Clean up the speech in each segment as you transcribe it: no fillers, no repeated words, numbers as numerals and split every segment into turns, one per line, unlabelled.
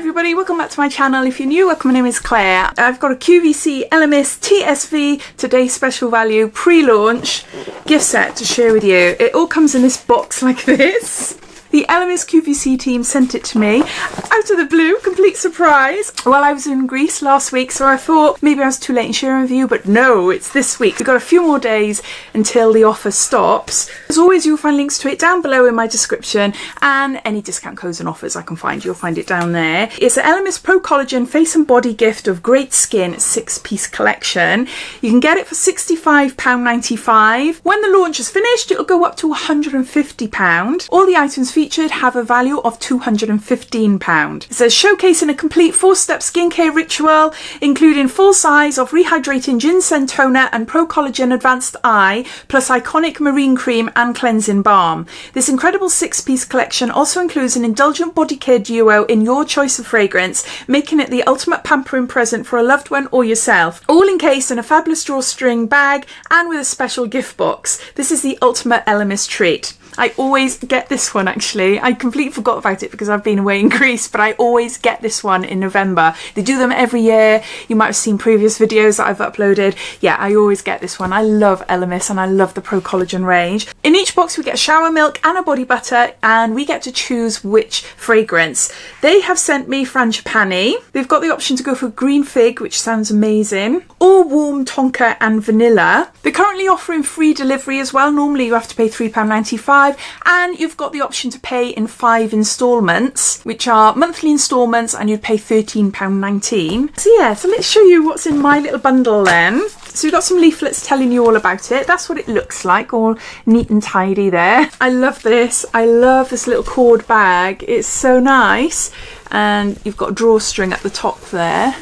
everybody, welcome back to my channel. If you're new, welcome, my name is Claire. I've got a QVC ELEMIS TSV Today's Special Value pre-launch gift set to share with you. It all comes in this box like this. The ELEMIS QVC team sent it to me out of the blue, complete surprise, while I was in Greece last week, so I thought maybe I was too late in sharing with you, but no, it's this week. We've got a few more days until the offer stops. As always, you'll find links to it down below in my description, and any discount codes and offers I can find, you'll find it down there. It's an ELEMIS Pro Collagen Face and Body Gift of Great Skin 6-piece collection. You can get it for £65.95. When the launch is finished, it'll go up to £150. All the items featured have a value of £215. It says showcasing a complete 4-step skincare ritual, including full size of rehydrating Ginseng Toner and Pro Collagen Advanced Eye, plus iconic marine cream and cleansing balm. This incredible 6-piece collection also includes an indulgent body care duo in your choice of fragrance, making it the ultimate pampering present for a loved one or yourself. All encased in a fabulous drawstring bag and with a special gift box. This is the ultimate ELEMIS treat. I always get this one, actually. I completely forgot about it because I've been away in Greece, but I always get this one in November. They do them every year. You might have seen previous videos that I've uploaded. Yeah, I always get this one. I love ELEMIS and I love the Pro Collagen range. In each box we get shower milk and a body butter, and we get to choose which fragrance. They have sent me Frangipani. They've got the option to go for green fig, which sounds amazing, or warm tonka and vanilla. They're currently offering free delivery as well. Normally you have to pay £3.95. And you've got the option to pay in 5 instalments, which are monthly instalments, and you'd pay £13.19. So yeah, so let's show you what's in my little bundle then. So we've got some leaflets telling you all about it. That's what it looks like, all neat and tidy there. I love this. I love this little cord bag. It's so nice. And you've got a drawstring at the top there.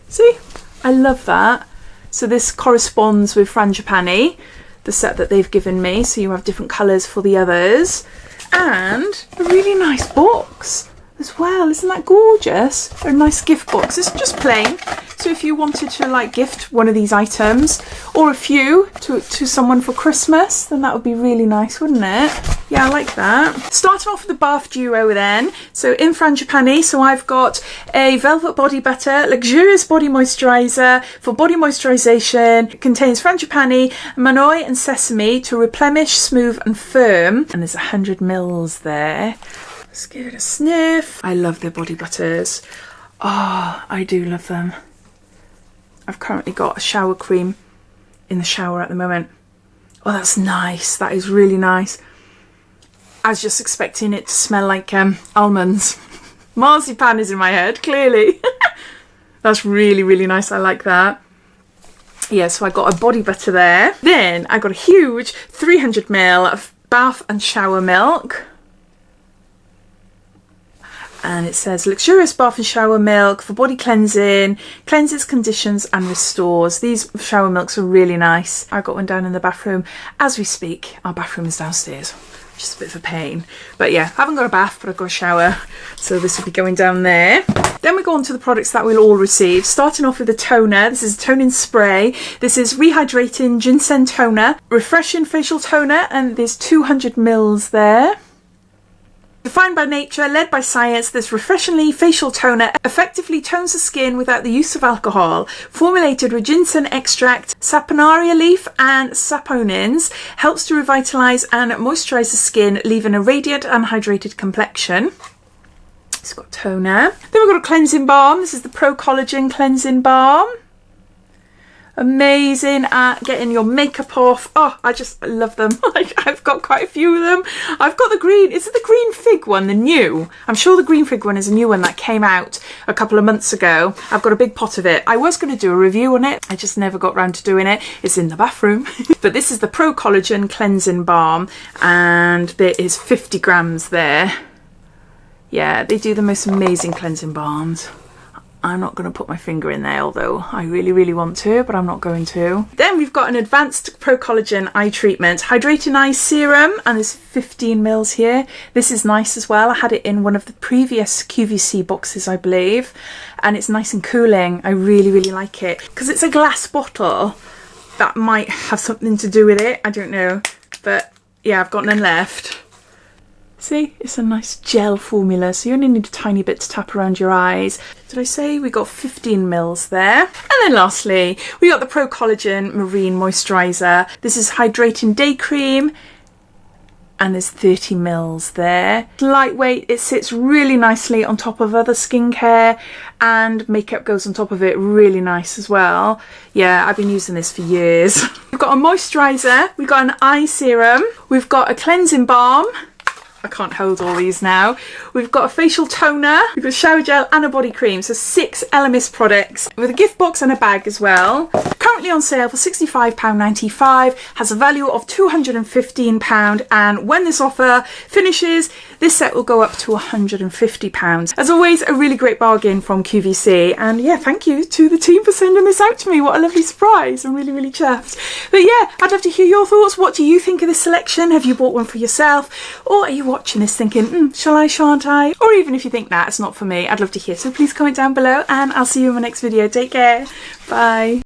See? I love that. So this corresponds with Frangipani, the set that they've given me, so you have different colours for the others, and a really nice box as well. Isn't that gorgeous? A nice gift box. It's just plain, so if you wanted to like gift one of these items or a few to someone for Christmas, then that would be really nice, wouldn't it? Yeah, I like that. Starting off with the bath duo then. So in Frangipani, so I've got a velvet body butter, luxurious body moisturiser for body moisturisation. It contains Frangipani, manoi and sesame to replenish, smooth and firm. And there's 100 mils there. Let's give it a sniff. I love their body butters. Oh, I do love them. I've currently got a shower cream in the shower at the moment. Oh, that's nice. That is really nice. I was just expecting it to smell like almonds. Marzipan is in my head, clearly. That's really, really nice. I like that. Yeah, so I got a body butter there. Then I got a huge 300 ml of bath and shower milk. And it says luxurious bath and shower milk for body cleansing, cleanses, conditions and restores. These shower milks are really nice. I got one down in the bathroom. As we speak, our bathroom is downstairs. Just a bit of a pain. But yeah, I haven't got a bath, but I've got a shower. So this will be going down there. Then we go on to the products that we'll all receive. Starting off with the toner. This is a toning spray. This is rehydrating Ginseng Toner, refreshing facial toner, and there's 200 mils there. Defined by nature, led by science, this refreshingly facial toner effectively tones the skin without the use of alcohol. Formulated with ginseng extract, saponaria leaf and saponins, helps to revitalise and moisturise the skin, leaving a radiant and hydrated complexion. It's got toner. Then we've got a cleansing balm. This is the Pro Collagen Cleansing Balm. Amazing at getting your makeup off. Oh, I just love them. I've got quite a few of them. I've got the green, is it the green fig one, the new? I'm sure the green fig one is a new one that came out a couple of months ago. I've got a big pot of it. I was going to do a review on it. I just never got around to doing it. It's in the bathroom. But this is the Pro Collagen Cleansing Balm, and there is 50 grams there. Yeah, they do the most amazing cleansing balms. I'm not going to put my finger in there, although I really, really want to, but I'm not going to. Then we've got an advanced Pro Collagen eye treatment, hydrating eye serum, and there's 15 mils here. This is nice as well. I had it in one of the previous QVC boxes, I believe, and it's nice and cooling. I really, really like it. Because it's a glass bottle, that might have something to do with it. I don't know. But yeah, I've got none left. See, it's a nice gel formula, so you only need a tiny bit to tap around your eyes. Did I say we got 15 mils there? And then lastly, we got the Pro Collagen Marine Moisturiser. This is Hydrating Day Cream, and there's 30 mils there. Lightweight, it sits really nicely on top of other skincare, and makeup goes on top of it really nice as well. Yeah, I've been using this for years. We've got a moisturiser, we've got an eye serum, we've got a cleansing balm. I can't hold all these now. We've got a facial toner, we've got a shower gel and a body cream. So 6 ELEMIS products with a gift box and a bag as well. Currently on sale for £65.95, has a value of £215, and when this offer finishes, this set will go up to £150. As always, a really great bargain from QVC, and yeah, thank you to the team for sending this out to me. What a lovely surprise. I'm really, really chuffed. But yeah, I'd love to hear your thoughts. What do you think of this selection? Have you bought one for yourself? Or are you watching this thinking, shall I, shan't I? Or even if you think, nah, it's not for me, I'd love to hear. So please comment down below, and I'll see you in my next video. Take care. Bye.